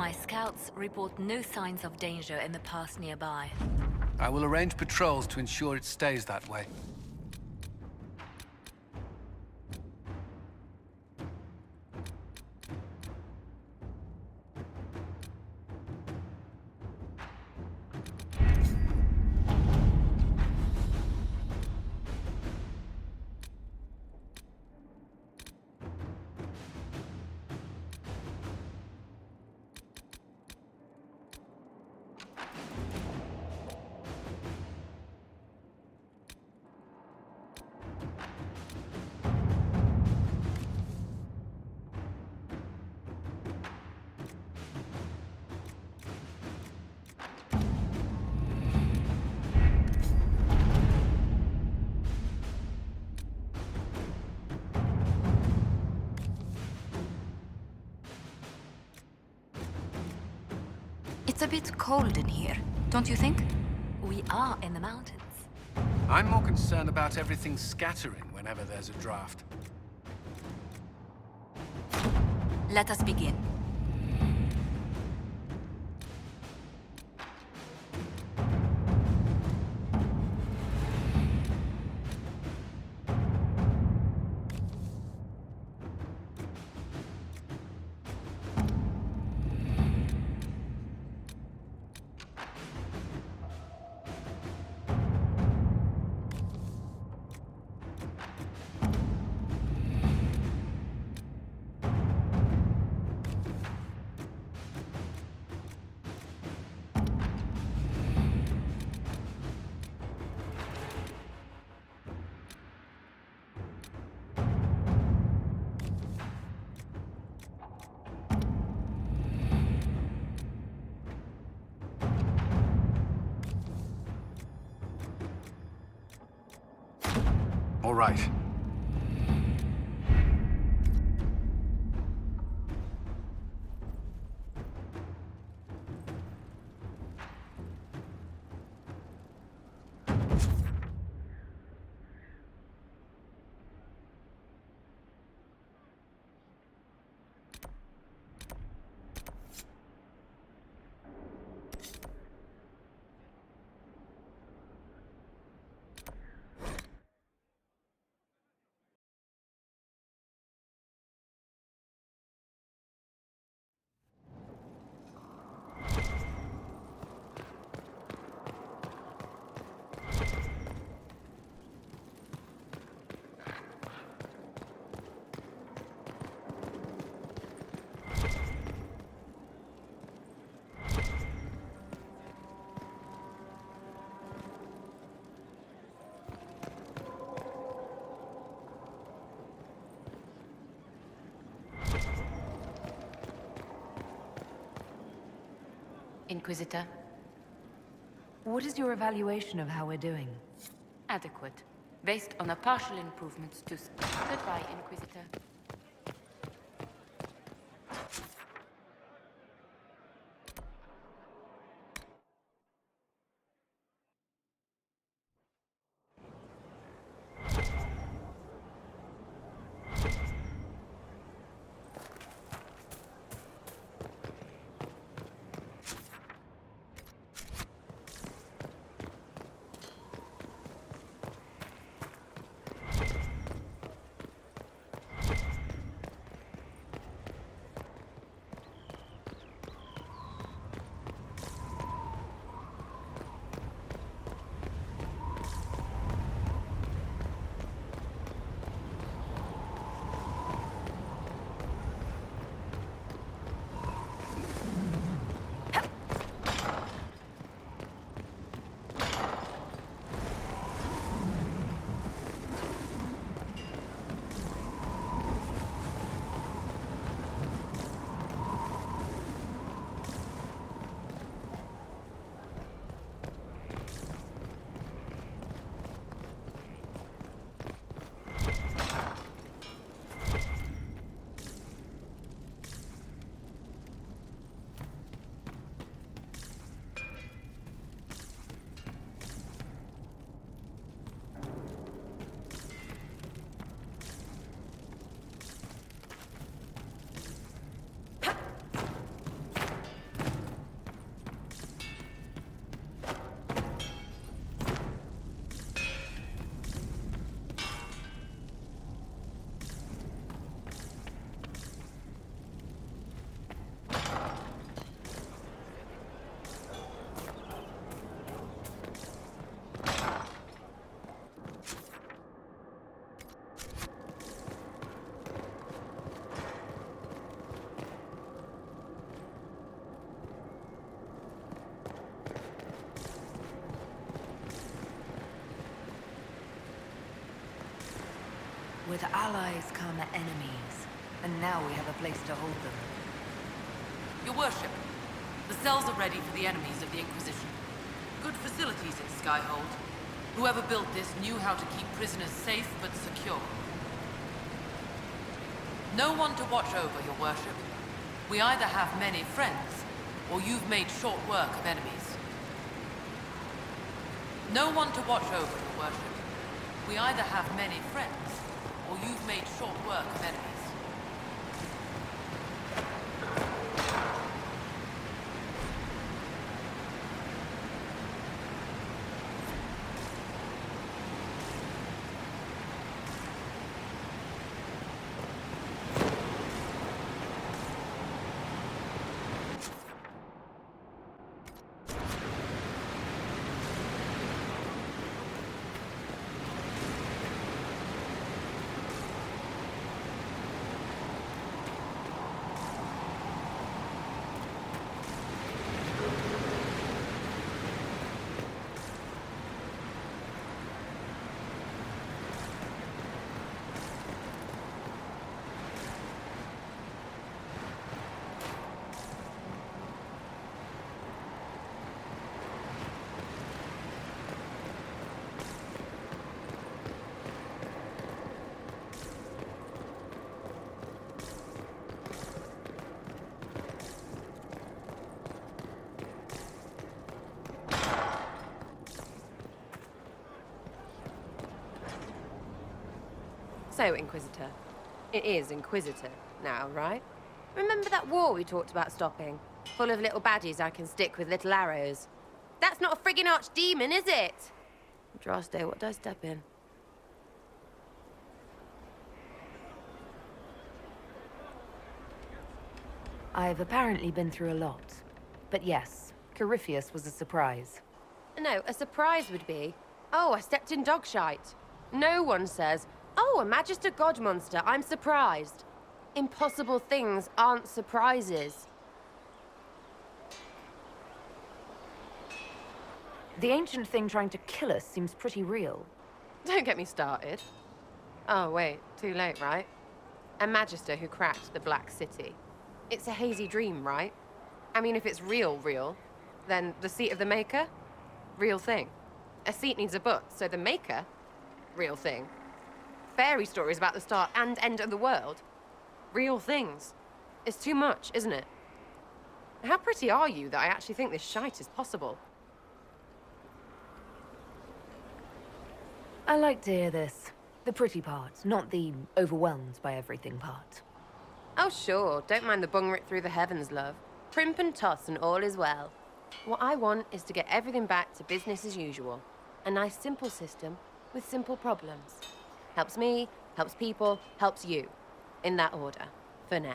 My scouts report no signs of danger in the pass nearby. I will arrange patrols to ensure it stays that way. It's a bit cold in here, don't you think? We are in the mountains. I'm more concerned about everything scattering whenever there's a draft. Let us begin. All right. Inquisitor. What is your evaluation of how we're doing? Adequate. Based on the partial improvements to... Goodbye, Inquisitor. With allies come enemies, and now we have a place to hold them. Your worship, the cells are ready for the enemies of the Inquisition. Good facilities at Skyhold. Whoever built this knew how to keep prisoners safe but secure. No one to watch over, your worship. We either have many friends, or you've made short work of enemies. No one to watch over, your worship. We either have many friends, or you've made short work of enemies. So, Inquisitor. It is Inquisitor now, right? Remember that war we talked about stopping? Full of little baddies I can stick with little arrows. That's not a friggin' archdemon, is it? Droste, what did I step in? I've apparently been through a lot. But yes, Corypheus was a surprise. No, a surprise would be, oh, I stepped in dog shite. No one says, oh, a Magister God monster, I'm surprised. Impossible things aren't surprises. The ancient thing trying to kill us seems pretty real. Don't get me started. Oh, wait, too late, right? A Magister who cracked the Black City. It's a hazy dream, right? I mean, if it's real, then the seat of the Maker? Real thing. A seat needs a butt, so the Maker? Real thing. Fairy stories about the start and end of the world? Real things. It's too much, isn't it? How pretty are you that I actually think this shite is possible? I like to hear this. The pretty part, not the overwhelmed by everything part. Oh, sure. Don't mind the bung ripped through the heavens, love. Primp and toss and all is well. What I want is to get everything back to business as usual. A nice, simple system with simple problems. Helps me, helps people, helps you. In that order. For now.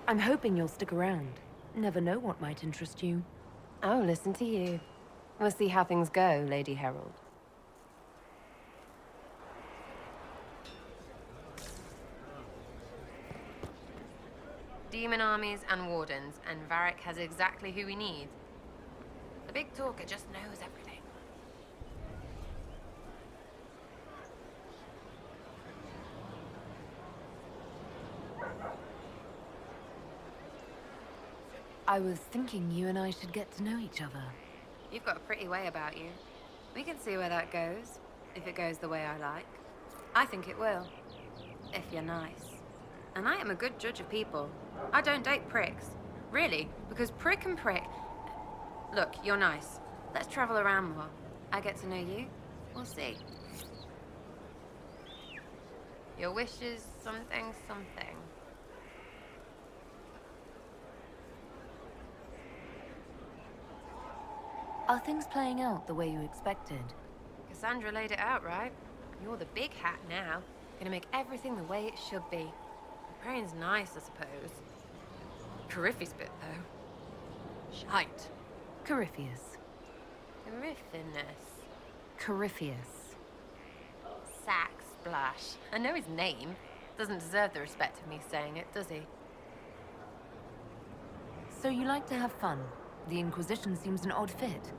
I'm hoping you'll stick around. Never know what might interest you. Oh, listen to you. We'll see how things go, Lady Herald. Demon armies and wardens, and Varric has exactly who we need. The big talker just knows everything. I was thinking you and I should get to know each other. You've got a pretty way about you. We can see where that goes, if it goes the way I like. I think it will, if you're nice. And I am a good judge of people. I don't date pricks. Really, because prick and prick... Look, you're nice. Let's travel around more. I get to know you. We'll see. Your wish is something, something. Are things playing out the way you expected? Cassandra laid it out, right? You're the big hat now. Gonna make everything the way it should be. Praying's nice, I suppose. Corypheus bit, though. Shite. Corypheus. Corypheus. Corypheus. Sack Splash. I know his name. Doesn't deserve the respect of me saying it, does he? So you like to have fun. The Inquisition seems an odd fit.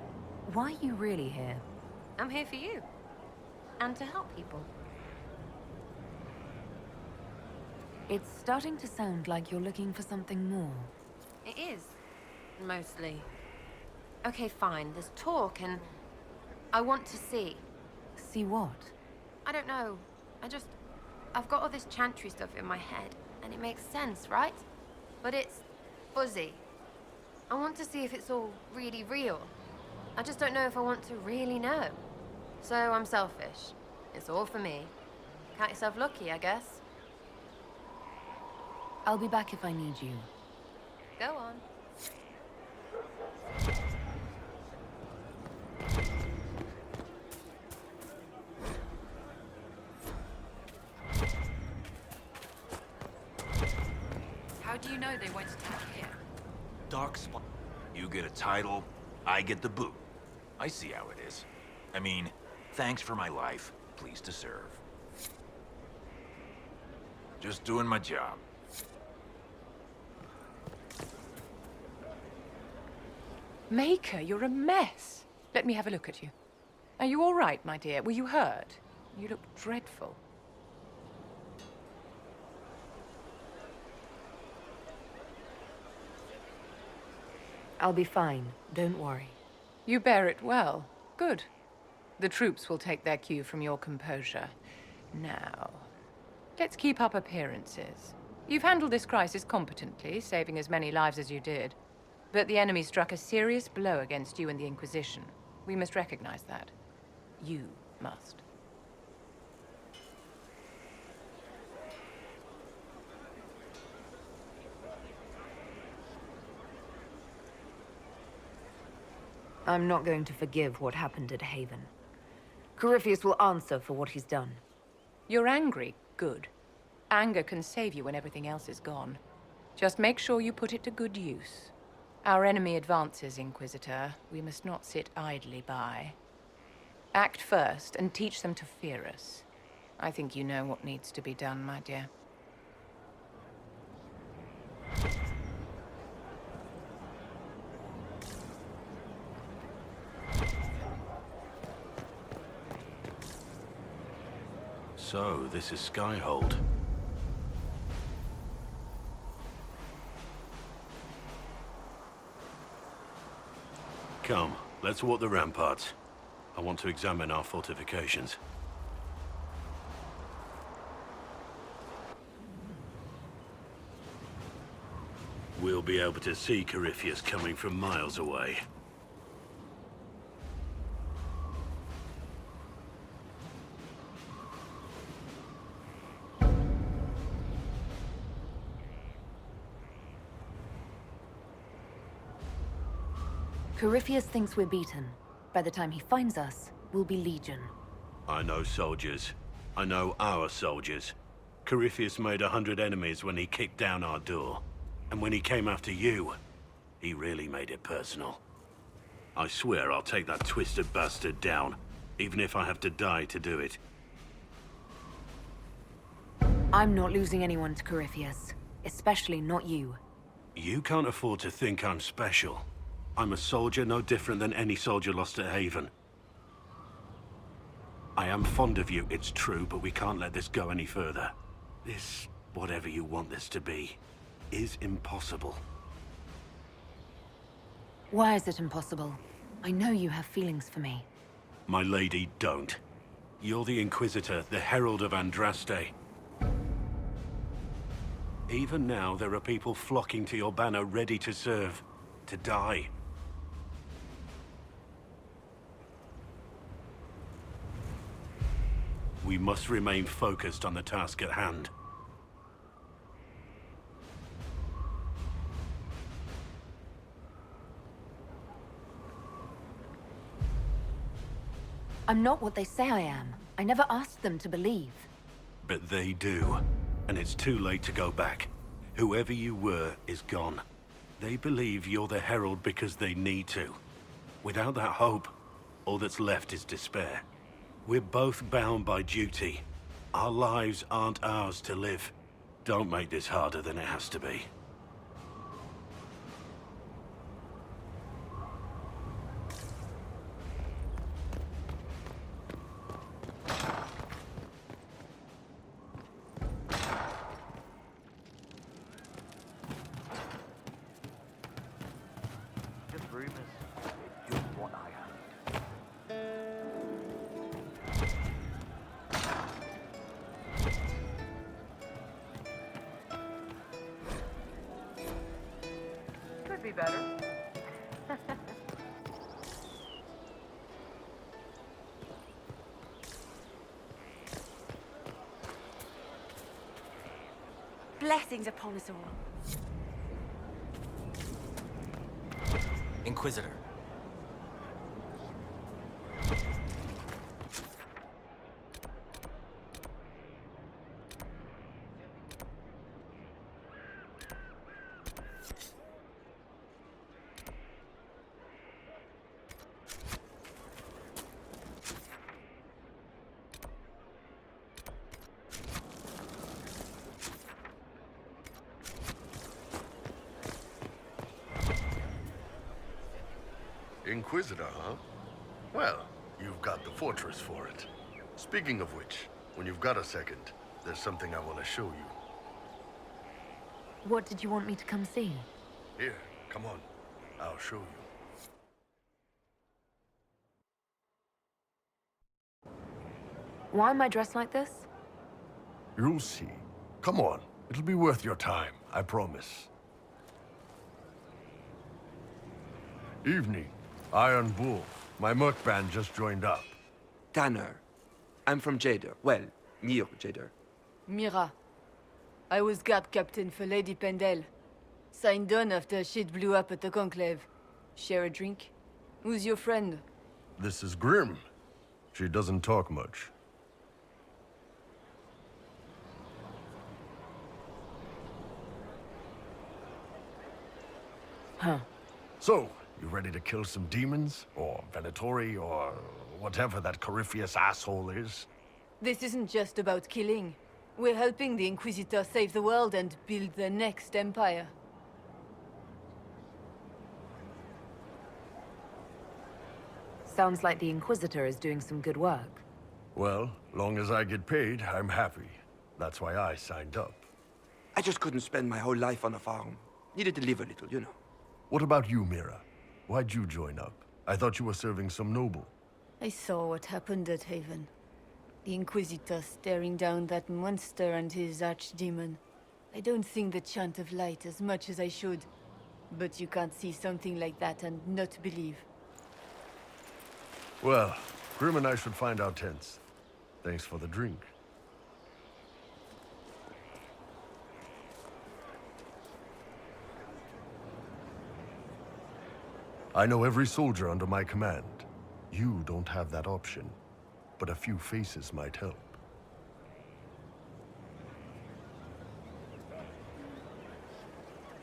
Why are you really here? I'm here for you. And to help people. It's starting to sound like you're looking for something more. It is. Mostly. Okay, fine. There's talk and... I want to see. See what? I don't know. I've got all this chantry stuff in my head, and it makes sense, right? But it's fuzzy. I want to see if it's all really real. I just don't know if I want to really know. So I'm selfish. It's all for me. Count yourself lucky, I guess. I'll be back if I need you. Go on. How do you know they won't attack here? Dark spot. You get a title, I get the boot. I see how it is. I mean, thanks for my life. Pleased to serve. Just doing my job. Maker, you're a mess. Let me have a look at you. Are you all right, my dear? Were you hurt? You look dreadful. I'll be fine. Don't worry. You bear it well. Good. The troops will take their cue from your composure. Now, let's keep up appearances. You've handled this crisis competently, saving as many lives as you did. But the enemy struck a serious blow against you and the Inquisition. We must recognize that. You must. I'm not going to forgive what happened at Haven. Corypheus will answer for what he's done. You're angry. Good. Anger can save you when everything else is gone. Just make sure you put it to good use. Our enemy advances, Inquisitor. We must not sit idly by. Act first and teach them to fear us. I think you know what needs to be done, my dear. So, this is Skyhold. Come, let's walk the ramparts. I want to examine our fortifications. We'll be able to see Corypheus coming from miles away. Corypheus thinks we're beaten. By the time he finds us, we'll be Legion. I know soldiers. I know our soldiers. Corypheus made 100 enemies when he kicked down our door. And when he came after you, he really made it personal. I swear I'll take that twisted bastard down, even if I have to die to do it. I'm not losing anyone to Corypheus. Especially not you. You can't afford to think I'm special. I'm a soldier no different than any soldier lost at Haven. I am fond of you, it's true, but we can't let this go any further. This, whatever you want this to be, is impossible. Why is it impossible? I know you have feelings for me. My lady, don't. You're the Inquisitor, the Herald of Andraste. Even now, there are people flocking to your banner ready to serve, to die. We must remain focused on the task at hand. I'm not what they say I am. I never asked them to believe. But they do. And it's too late to go back. Whoever you were is gone. They believe you're the Herald because they need to. Without that hope, all that's left is despair. We're both bound by duty. Our lives aren't ours to live. Don't make this harder than it has to be. Blessings upon us all. Inquisitor. Inquisitor, huh? Well, you've got the fortress for it. Speaking of which, when you've got a second, there's something I want to show you. What did you want me to come see? Here, come on. I'll show you. Why am I dressed like this? You'll see. Come on. It'll be worth your time, I promise. Evening. Iron Bull. My merc band just joined up. Tanner. I'm from Jader. Well, near Jader. Mira. I was guard captain for Lady Pendel. Signed on after shit blew up at the Conclave. Share a drink? Who's your friend? This is Grim. She doesn't talk much. Huh. So, you ready to kill some demons? Or Venatori, or whatever that Corypheus asshole is? This isn't just about killing. We're helping the Inquisitor save the world and build the next empire. Sounds like the Inquisitor is doing some good work. Well, long as I get paid, I'm happy. That's why I signed up. I just couldn't spend my whole life on a farm. Needed to live a little, you know. What about you, Mira? Why'd you join up? I thought you were serving some noble. I saw what happened at Haven. The Inquisitor staring down that monster and his archdemon. I don't sing the chant of light as much as I should. But you can't see something like that and not believe. Well, Grim and I should find our tents. Thanks for the drink. I know every soldier under my command. You don't have that option, but a few faces might help.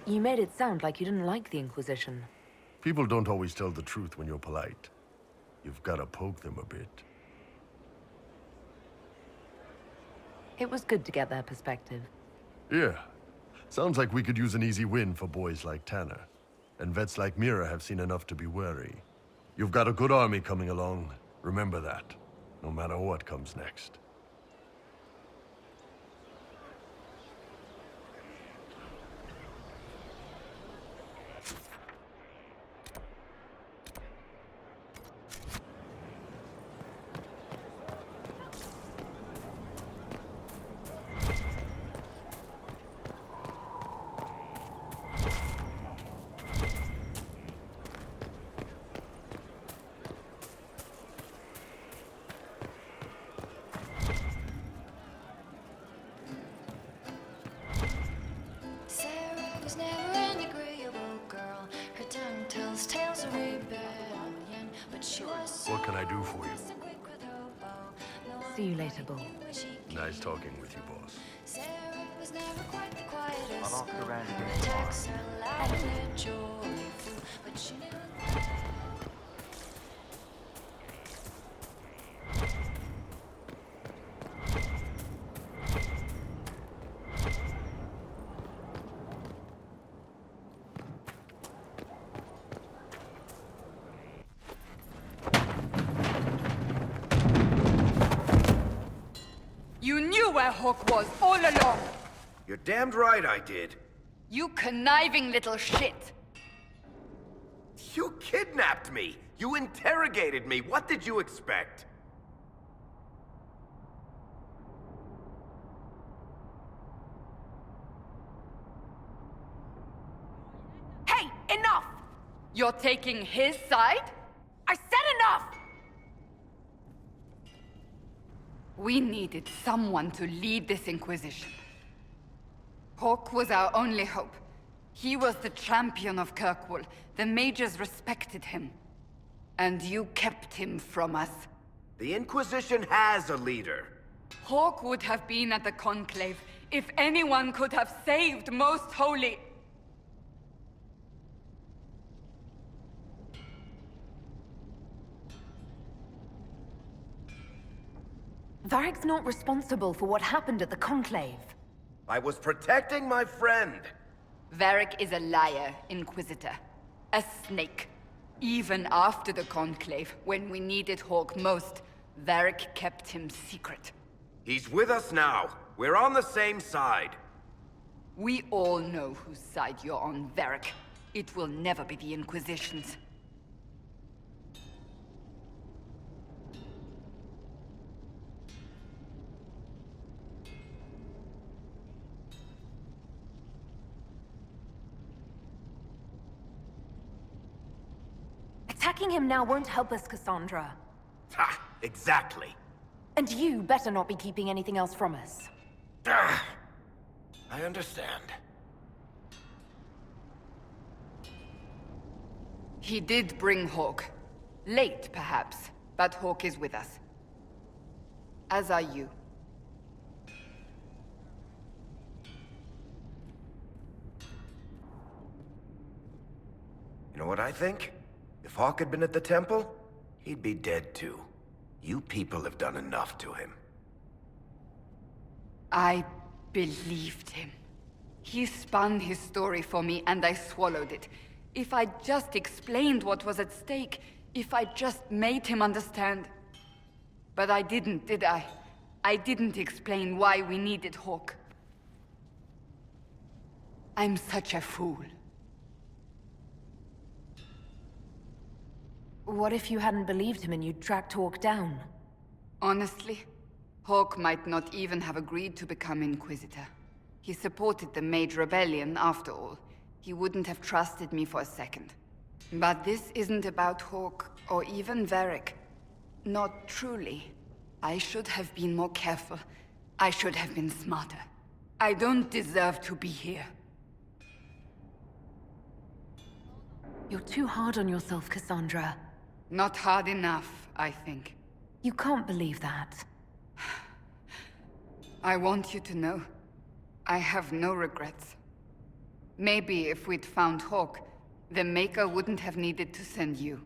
You made it sound like you didn't like the Inquisition. People don't always tell the truth when you're polite. You've got to poke them a bit. It was good to get their perspective. Yeah. Sounds like we could use an easy win for boys like Tanner. And vets like Mira have seen enough to be wary. You've got a good army coming along. Remember that, no matter what comes next. What can I do for you? See you later, Bull. Nice talking with you, boss. I'm off the ranch again. You knew where Hawk was all along! You're damned right I did. You conniving little shit! You kidnapped me! You interrogated me! What did you expect? Hey, enough! You're taking his side? I said enough! We needed someone to lead this Inquisition. Hawke was our only hope. He was the champion of Kirkwall. The mages respected him. And you kept him from us. The Inquisition has a leader. Hawke would have been at the Conclave if anyone could have saved Most Holy. Varric's not responsible for what happened at the Conclave. I was protecting my friend. Varric is a liar, Inquisitor. A snake. Even after the Conclave, when we needed Hawke most, Varric kept him secret. He's with us now. We're on the same side. We all know whose side you're on, Varric. It will never be the Inquisition's. Attacking him now won't help us, Cassandra. Ha! Exactly. And you better not be keeping anything else from us. Ah, I understand. He did bring Hawke. Late, perhaps, but Hawke is with us. As are you. You know what I think? If Hawke had been at the temple, he'd be dead too. You people have done enough to him. I believed him. He spun his story for me, and I swallowed it. If I just explained what was at stake, if I just made him understand. But I didn't, did I? I didn't explain why we needed Hawke. I'm such a fool. What if you hadn't believed him and you'd tracked Hawke down? Honestly, Hawke might not even have agreed to become Inquisitor. He supported the Mage Rebellion, after all. He wouldn't have trusted me for a second. But this isn't about Hawke, or even Varric. Not truly. I should have been more careful. I should have been smarter. I don't deserve to be here. You're too hard on yourself, Cassandra. Not hard enough, I think. You can't believe that. I want you to know, I have no regrets. Maybe if we'd found Hawke, the Maker wouldn't have needed to send you.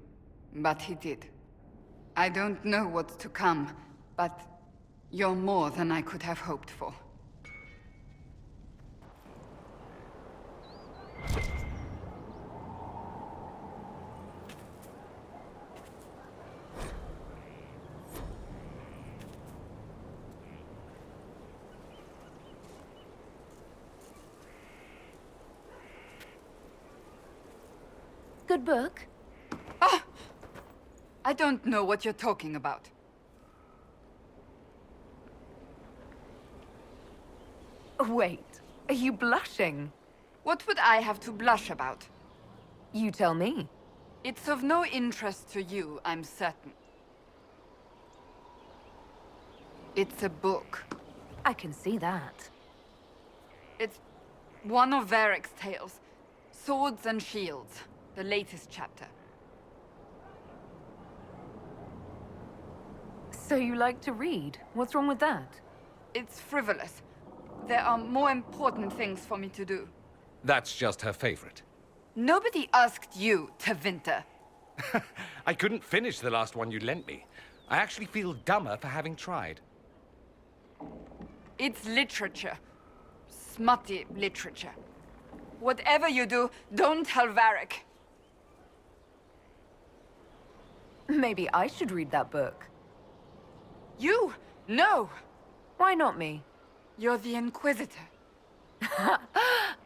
But he did. I don't know what's to come, but you're more than I could have hoped for. Good book? Ah! I don't know what you're talking about. Wait, are you blushing? What would I have to blush about? You tell me. It's of no interest to you, I'm certain. It's a book. I can see that. It's one of Varric's tales. Swords and Shields. The latest chapter. So you like to read? What's wrong with that? It's frivolous. There are more important things for me to do. That's just her favorite. Nobody asked you to winter. I couldn't finish the last one you lent me. I actually feel dumber for having tried. It's literature. Smutty literature. Whatever you do, don't tell Varric. Maybe I should read that book. You? No! Why not me? You're the Inquisitor.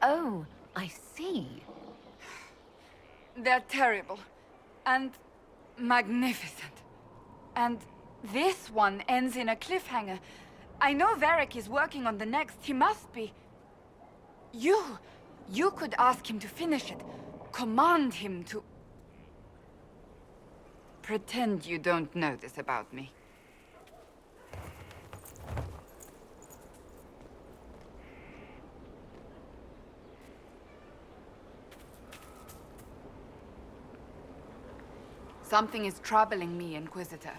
Oh, I see. They're terrible. And magnificent. And this one ends in a cliffhanger. I know Varric is working on the next. He must be. You could ask him to finish it. Command him to... Pretend you don't know this about me. Something is troubling me, Inquisitor.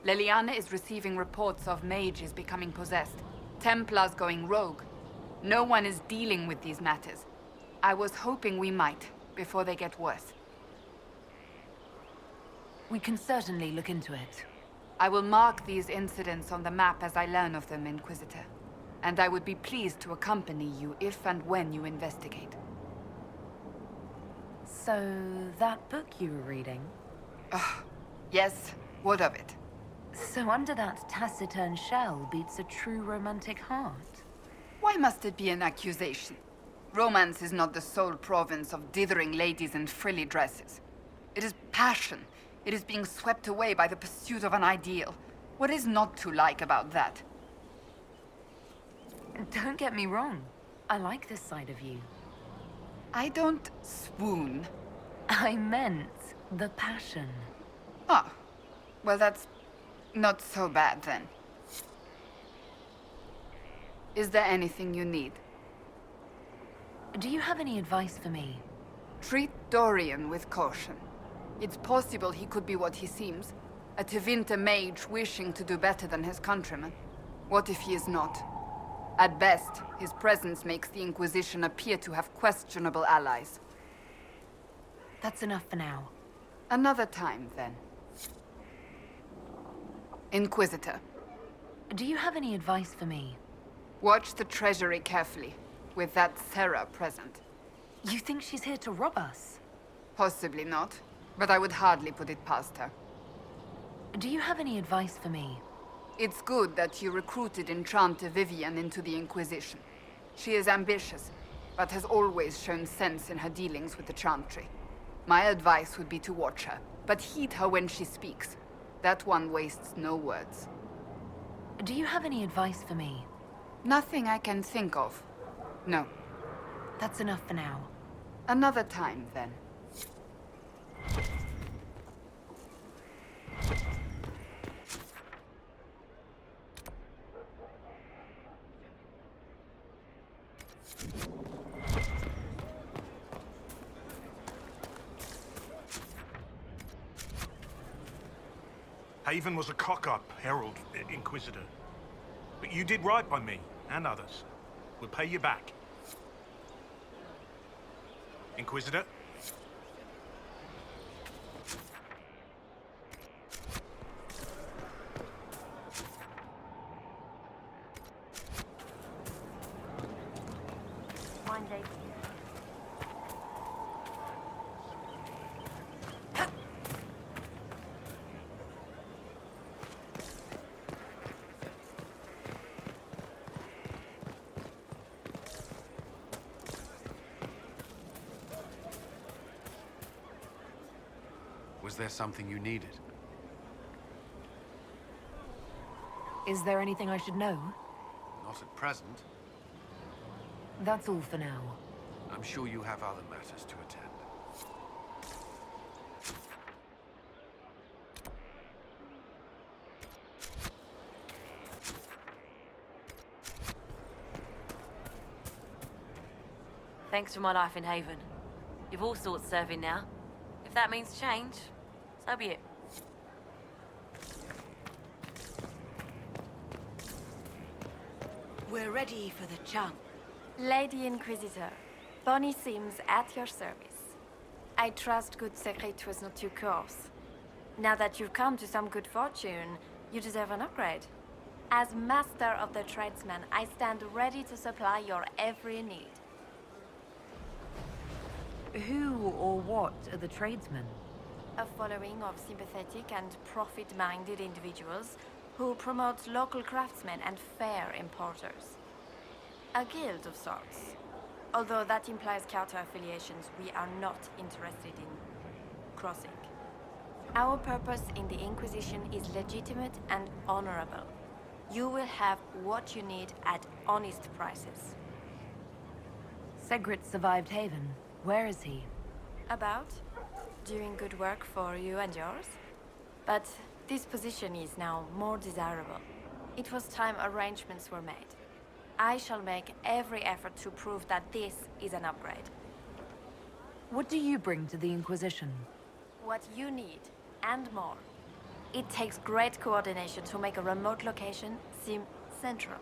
Leliana is receiving reports of mages becoming possessed, Templars going rogue. No one is dealing with these matters. I was hoping we might, before they get worse. We can certainly look into it. I will mark these incidents on the map as I learn of them, Inquisitor. And I would be pleased to accompany you if and when you investigate. So, that book you were reading? Yes, what of it? So under that taciturn shell beats a true romantic heart? Why must it be an accusation? Romance is not the sole province of dithering ladies in frilly dresses. It is passion. It is being swept away by the pursuit of an ideal. What is not to like about that? Don't get me wrong. I like this side of you. I don't swoon. I meant the passion. Ah, well that's not so bad then. Is there anything you need? Do you have any advice for me? Treat Dorian with caution. It's possible he could be what he seems. A Tevinter mage wishing to do better than his countrymen. What if he is not? At best, his presence makes the Inquisition appear to have questionable allies. That's enough for now. Another time, then. Inquisitor. Do you have any advice for me? Watch the treasury carefully, with that Sarah present. You think she's here to rob us? Possibly not, but I would hardly put it past her. Do you have any advice for me? It's good that you recruited Enchanter Vivian into the Inquisition. She is ambitious, but has always shown sense in her dealings with the Chantry. My advice would be to watch her, but heed her when she speaks. That one wastes no words. Do you have any advice for me? Nothing I can think of. No. That's enough for now. Another time, then. Haven was a cock-up, Herald, Inquisitor. But you did right by me, and others. We'll pay you back. Inquisitor? Was there something you needed? Is there anything I should know? Not at present. That's all for now. I'm sure you have other matters to attend. Thanks for my life in Haven. You've all sorts serving now. If that means change, so be it. We're ready for the chunk. Lady Inquisitor, Bonnie seems at your service. I trust good secret was not your course. Now that you've come to some good fortune, you deserve an upgrade. As Master of the Tradesmen, I stand ready to supply your every need. Who or what are the tradesmen? A following of sympathetic and profit-minded individuals who promote local craftsmen and fair importers. A guild of sorts. Although that implies counter-affiliations we are not interested in crossing. Our purpose in the Inquisition is legitimate and honorable. You will have what you need at honest prices. Segrit survived Haven. Where is he? About? Doing good work for you and yours? But this position is now more desirable. It was time arrangements were made. I shall make every effort to prove that this is an upgrade. What do you bring to the Inquisition? What you need, and more. It takes great coordination to make a remote location seem central.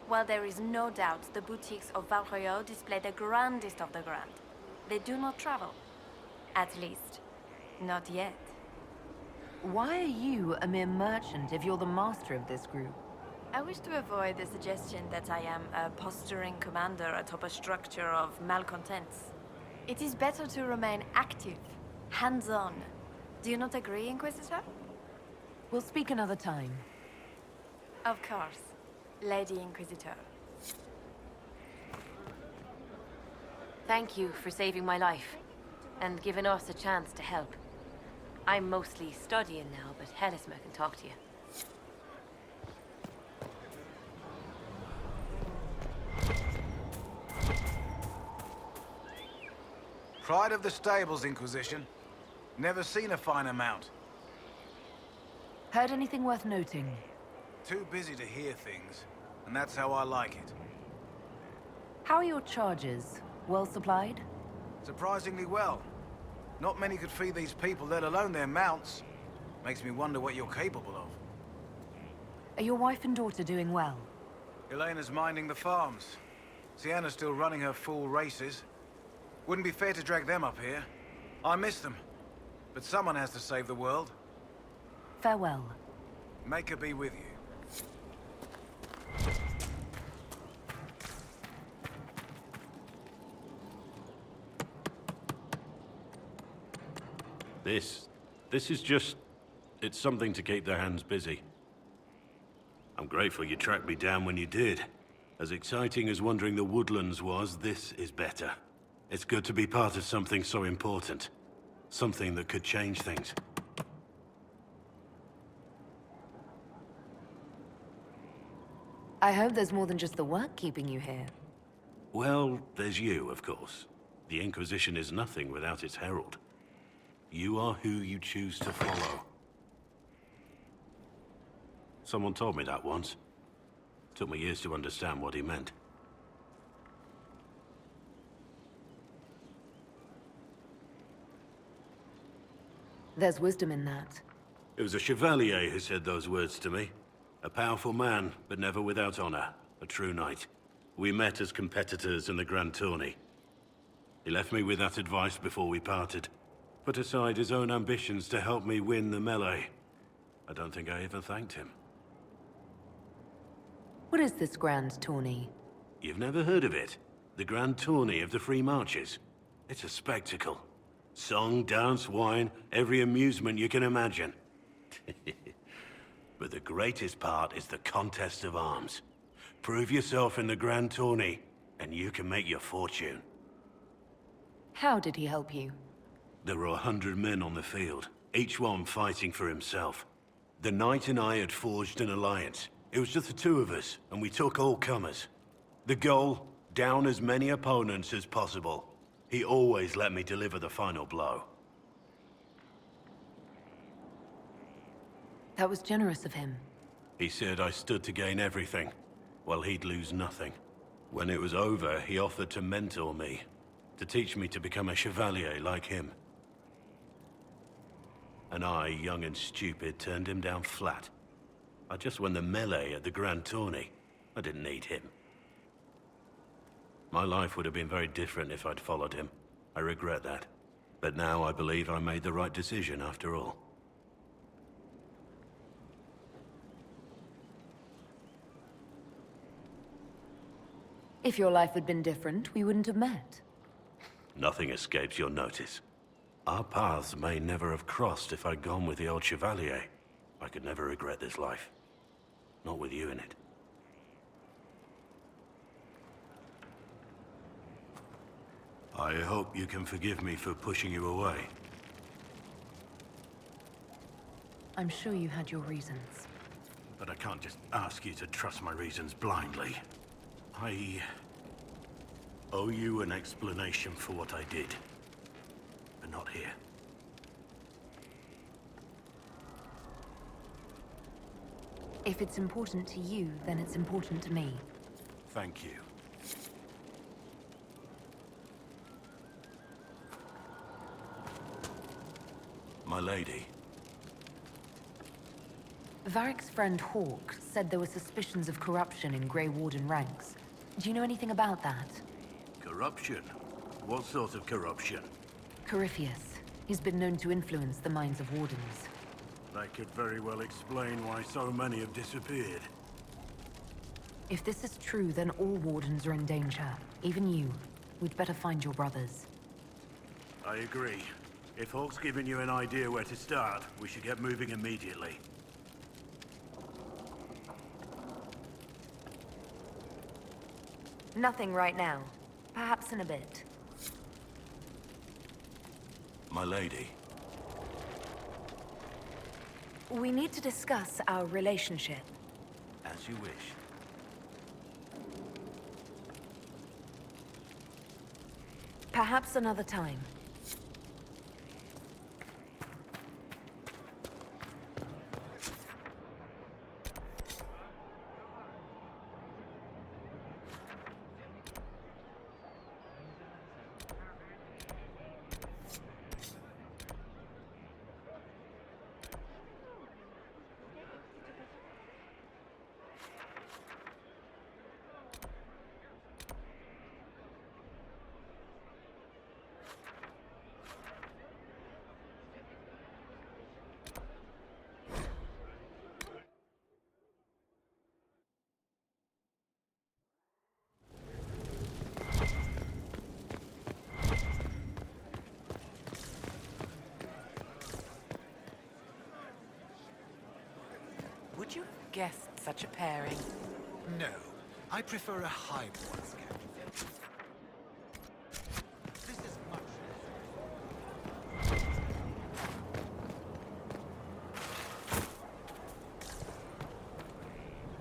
While there is no doubt the boutiques of Valroyo display the grandest of the grand, they do not travel. At least, not yet. Why are you a mere merchant if you're the master of this group? I wish to avoid the suggestion that I am a posturing commander atop a structure of malcontents. It is better to remain active, hands-on. Do you not agree, Inquisitor? We'll speak another time. Of course, Lady Inquisitor. Thank you for saving my life, and giving us a chance to help. I'm mostly studying now, but Helisma can talk to you. Pride of the stables, Inquisition. Never seen a finer mount. Heard anything worth noting? Too busy to hear things, and that's how I like it. How are your charges? Well supplied? Surprisingly well. Not many could feed these people, let alone their mounts. Makes me wonder what you're capable of. Are your wife and daughter doing well? Elena's minding the farms. Sienna's still running her full races. Wouldn't be fair to drag them up here. I miss them. But someone has to save the world. Farewell. Make her be with you. This is just... it's something to keep their hands busy. I'm grateful you tracked me down when you did. As exciting as wandering the woodlands was, this is better. It's good to be part of something so important. Something that could change things. I hope there's more than just the work keeping you here. Well, there's you, of course. The Inquisition is nothing without its herald. You are who you choose to follow. Someone told me that once. Took me years to understand what he meant. There's wisdom in that. It was a chevalier who said those words to me. A powerful man, but never without honor. A true knight. We met as competitors in the Grand Tourney. He left me with that advice before we parted. Put aside his own ambitions to help me win the melee. I don't think I ever thanked him. What is this Grand Tourney? You've never heard of it? The Grand Tourney of the Free Marches. It's a spectacle. Song, dance, wine, every amusement you can imagine. But the greatest part is the contest of arms. Prove yourself in the Grand Tourney, and you can make your fortune. How did he help you? There were 100 men on the field, each one fighting for himself. The knight and I had forged an alliance. It was just the two of us, and we took all comers. The goal, down as many opponents as possible. He always let me deliver the final blow. That was generous of him. He said I stood to gain everything, while he'd lose nothing. When it was over, he offered to mentor me, to teach me to become a chevalier like him. And I, young and stupid, turned him down flat. I just won the melee at the Grand Tourney. I didn't need him. My life would have been very different if I'd followed him. I regret that. But now I believe I made the right decision after all. If your life had been different, we wouldn't have met. Nothing escapes your notice. Our paths may never have crossed if I'd gone with the old Chevalier. I could never regret this life. Not with you in it. I hope you can forgive me for pushing you away. I'm sure you had your reasons. But I can't just ask you to trust my reasons blindly. I owe you an explanation for what I did. But not here. If it's important to you, then it's important to me. Thank you. My lady. Varric's friend Hawk said there were suspicions of corruption in Grey Warden ranks. Do you know anything about that? Corruption? What sort of corruption? Corypheus. He's been known to influence the minds of Wardens. That could very well explain why so many have disappeared. If this is true, then all Wardens are in danger. Even you. We'd better find your brothers. I agree. If Hawk's given you an idea where to start, we should get moving immediately. Nothing right now. Perhaps in a bit. My lady. We need to discuss our relationship. As you wish. Perhaps another time. Would you have guessed such a pairing? No. I prefer a hybrid, Captain. This is much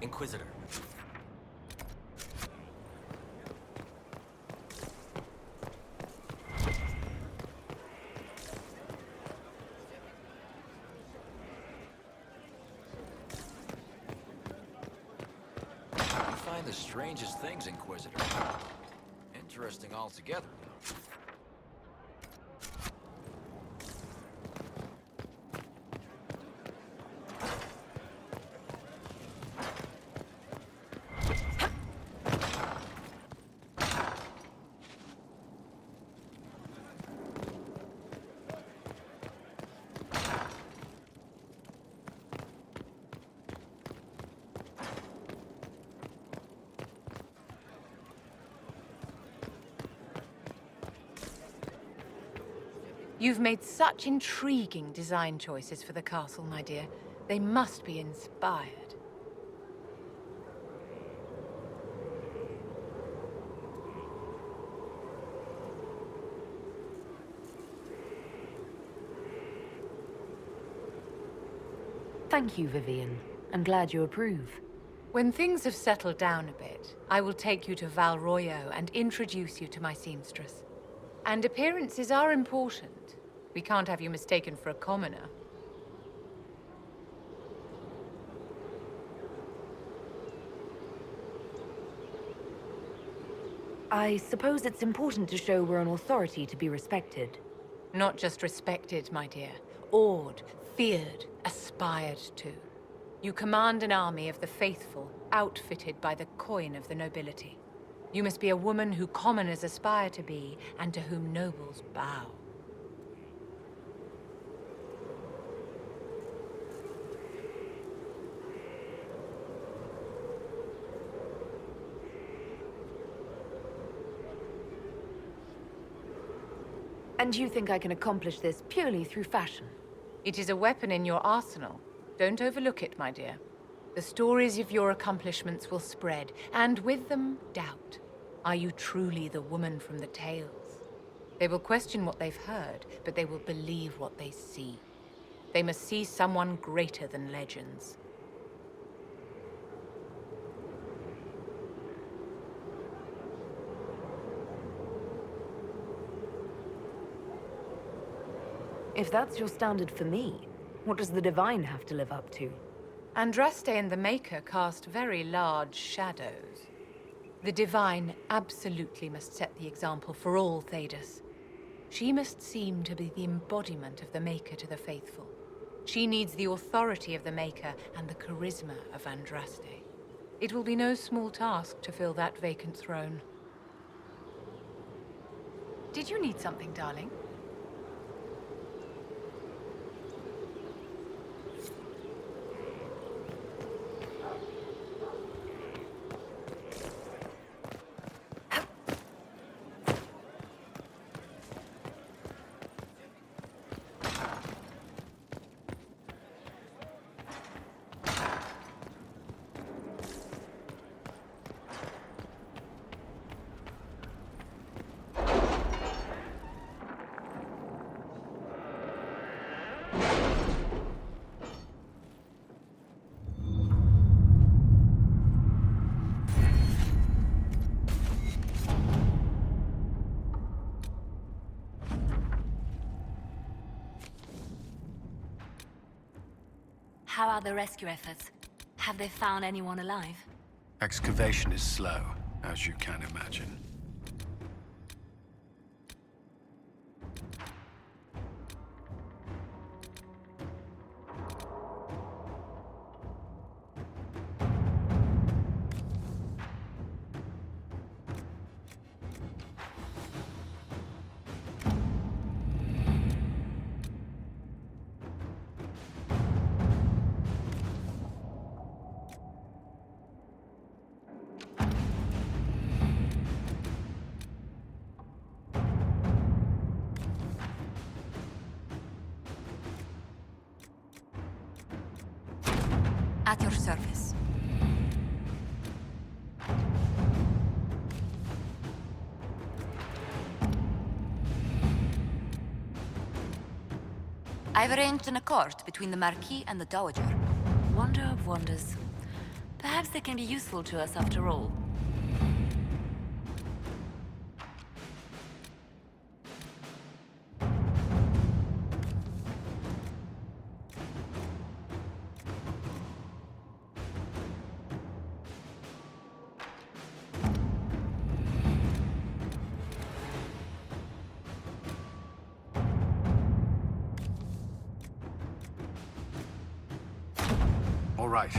Inquisitor. The strangest things, Inquisitor. Interesting altogether. You've made such intriguing design choices for the castle, my dear. They must be inspired. Thank you, Vivian. I'm glad you approve. When things have settled down a bit, I will take you to Val Royo and introduce you to my seamstress. And appearances are important. We can't have you mistaken for a commoner. I suppose it's important to show we're an authority to be respected. Not just respected, my dear. Awed, feared, aspired to. You command an army of the faithful, outfitted by the coin of the nobility. You must be a woman who commoners aspire to be, and to whom nobles bow. And you think I can accomplish this purely through fashion? It is a weapon in your arsenal. Don't overlook it, my dear. The stories of your accomplishments will spread, and with them, doubt. Are you truly the woman from the tales? They will question what they've heard, but they will believe what they see. They must see someone greater than legends. If that's your standard for me, what does the Divine have to live up to? Andraste and the Maker cast very large shadows. The Divine absolutely must set the example for all Thedas. She must seem to be the embodiment of the Maker to the faithful. She needs the authority of the Maker and the charisma of Andraste. It will be no small task to fill that vacant throne. Did you need something, darling? How are the rescue efforts? Have they found anyone alive? Excavation is slow, as you can imagine. At your service. I've arranged an accord between the Marquis and the Dowager. Wonder of wonders. Perhaps they can be useful to us after all. All right,